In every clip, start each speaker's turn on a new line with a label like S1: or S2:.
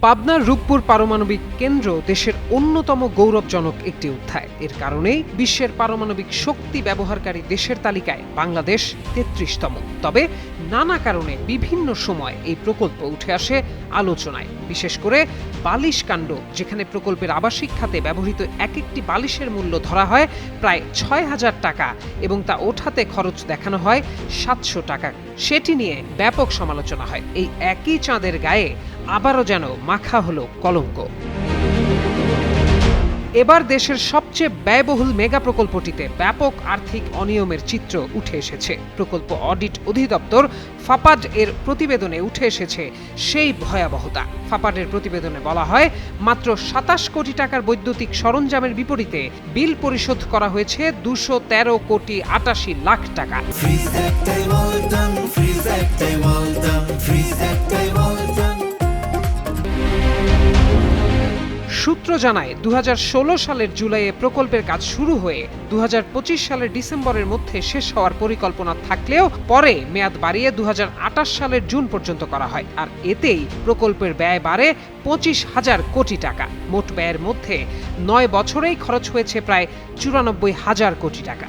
S1: পাবনার রূপপুর পারমাণবিক কেন্দ্র দেশের অন্যতম গৌরবজনক একটি অধ্যায়। এর কারণেই বিশ্বের পারমাণবিক শক্তি ব্যবহারকারী দেশের তালিকায় বাংলাদেশ ৩৩তম। তবে নানা কারণে বিভিন্ন সময় এই প্রকল্প উঠে আসে আলোচনায়, বিশেষ করে বালিশ কাণ্ড, যেখানে প্রকল্পের আবাসিক খাতে ব্যবহৃত এক একটি বালিশের মূল্য ধরা হয় প্রায় ৬,০০০ টাকা এবং তা ওঠাতে খরচ দেখানো হয় ৭০০ টাকা। সেটি নিয়ে ব্যাপক সমালোচনা হয়। এই একই চাঁদের গায়ে আবারও যেন মাখা হলো কলঙ্ক। এবার দেশের সবচেয়ে ব্যয়বহুল মেগা প্রকল্পটিতে ব্যাপক আর্থিক অনিয়মের চিত্র উঠে এসেছে। প্রকল্প অডিট অধিদপ্তর ফাপাড এর প্রতিবেদনে উঠে এসেছে সেই ভয়াবহতা। ফাপাডের প্রতিবেদনে বলা হয়, মাত্র ২৭ কোটি টাকার বৈদ্যুতিক সরঞ্জামের বিপরীতে বিল পরিশোধ করা হয়েছে ২১৩ কোটি ৮৮ লাখ টাকা। সূত্র জানায়, ২০১৬ সালের জুলাইয়ে প্রকল্পের কাজ শুরু হয়ে ২০২৫ সালের ডিসেম্বরের মধ্যে শেষ হওয়ার পরিকল্পনা থাকলেও পরে মেয়াদ বাড়িয়ে ২০২৮ সালের জুন পর্যন্ত করা হয়। আর এতেই প্রকল্পের ব্যয় বাড়ে ২৫,০০০ কোটি টাকা। মোট ব্যয়ের মধ্যে ৯ বছরেই খরচ হয়েছে প্রায় ৯৪,০০০ কোটি টাকা।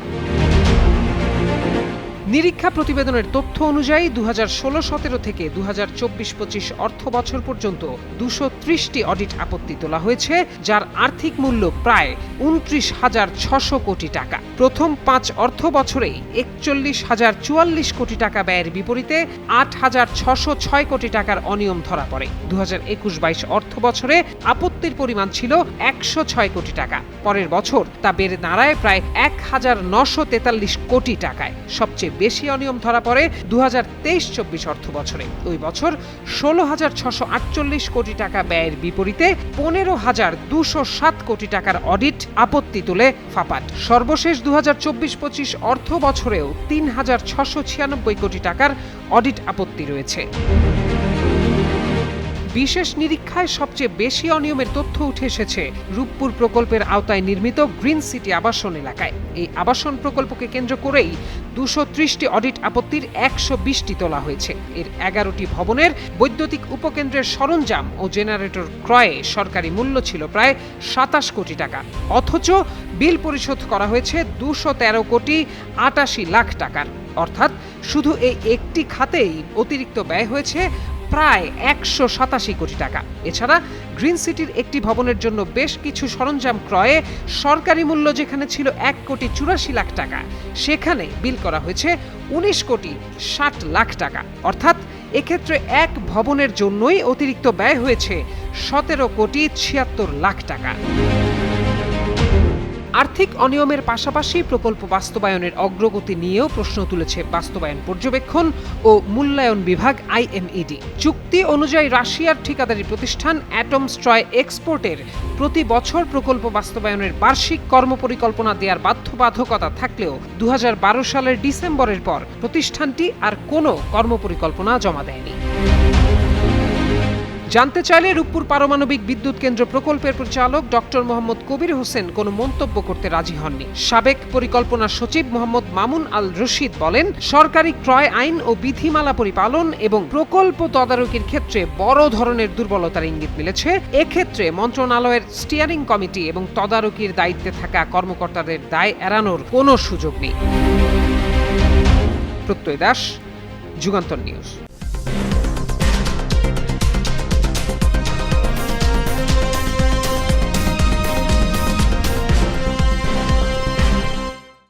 S1: নিরীক্ষা প্রতিবেদনের তথ্য অনুযায়ী ২০১৬-১৭ থেকে ২০২৪-২৫ অর্থ বছর পর্যন্ত ২৩০টি অডিট আপত্তি তোলা হয়েছে, যার আর্থিক মূল্য প্রায় ২৯,৬০০ কোটি টাকা। প্রথম ৫ অর্থ বছরেই ৪১,০৪৪ কোটি টাকা ব্যয়ের বিপরীতে ৮,৬০৬ কোটি টাকার অনিয়ম ধরা পড়ে। ২০২১-২২ অর্থ বছরে আপত্তির পরিমাণ ছিল ১০৬ কোটি টাকা। পরের বছর তা বেড়ে দাঁড়ায় প্রায় ১,৯৪৩ কোটি টাকায়। সবচেয়ে বেশি অনিয়ম ধরা পড়ে ২০২৩-২৪ অর্থ বছরে। ওই বছর ১৬,৬৪৮ কোটি টাকা ব্যয়ের বিপরীতে ১৫,২০৭ কোটি টাকার অডিট আপত্তি তোলে ফাপাড। সর্বশেষ ২০২৪-২৫ অর্থ বছরেও ৩,৬৯৬ কোটি টাকার অডিট আপত্তি রয়েছে। বিশেষ নিরীক্ষায় সবচেয়ে বেশি অনিয়মের তথ্য উঠে এসেছে রূপপুর প্রকল্পের আওতায় নির্মিত গ্রিন সিটি আবাসন এলাকায়। এই আবাসন প্রকল্পকে কেন্দ্র করেই ২৩০টি অডিট আপত্তির ১২০টি তোলা হয়েছে। এর ১১টি ভবনের বৈদ্যুতিক উপকেন্দ্রের সরঞ্জাম ও জেনারেটর ক্রয়ে সরকারি মূল্য ছিল প্রায় ২৭ কোটি টাকা, অথচ বিল পরিশোধ করা হয়েছে ২১৩ কোটি ৮৮ লাখ টাকার। অর্থাৎ শুধু এই একটি খাতেই অতিরিক্ত ব্যয় হয়েছে প্রায় ১৮৭ কোটি টাকা। এছাড়া গ্রিন সিটির একটি ভবনের জন্য বেশ কিছু সরঞ্জাম ক্রয়ে সরকারি মূল্য যেখানে ছিল ১,৮৪ লাখ টাকা, সেখানে বিল করা হয়েছে ১৯ কোটি ৬০ লাখ টাকা। অর্থাৎ এক্ষেত্রে এক ভবনের জন্যই অতিরিক্ত ব্যয় হয়েছে ১৭ কোটি ৭৬ লাখ টাকা। আর্থিক অনিয়মের পাশাপাশি প্রকল্প বাস্তবায়নের অগ্রগতি নিয়েও প্রশ্ন তুলেছে বাস্তবায়ন পর্যবেক্ষণ ও মূল্যায়ন বিভাগ IMED। চুক্তি অনুযায়ী রাশিয়ার ঠিকাদারি প্রতিষ্ঠান অ্যাটম স্ট্রয় এক্সপোর্টের প্রতি বছর প্রকল্প বাস্তবায়নের বার্ষিক কর্মপরিকল্পনা দেওয়ার বাধ্যবাধকতা থাকলেও ২০১২ সালের ডিসেম্বরের পর প্রতিষ্ঠানটি আর কোনো কর্মপরিকল্পনা জমা দেয়নি। জানতে চাইলে রূপপুর পারমাণবিক বিদ্যুৎ কেন্দ্র প্রকল্পের পরিচালক ডক্টর মোহাম্মদ কবির হোসেন কোনো মন্তব্য করতে রাজি হননি। সাবেক পরিকল্পনা সচিব মোহাম্মদ মামুন আল রশিদ বলেন, সরকারি ক্রয় আইন ও বিধিমালা পরিপালন এবং প্রকল্প তদারকির ক্ষেত্রে বড় ধরনের দুর্বলতার ইঙ্গিত মিলেছে। এক্ষেত্রে মন্ত্রণালয়ের স্টিয়ারিং কমিটি এবং তদারকির দায়িত্বে থাকা কর্মকর্তাদের দায় এড়ানোর কোনো সুযোগ নেই। প্রত্যয় দাস, যুগান্তর নিউজ।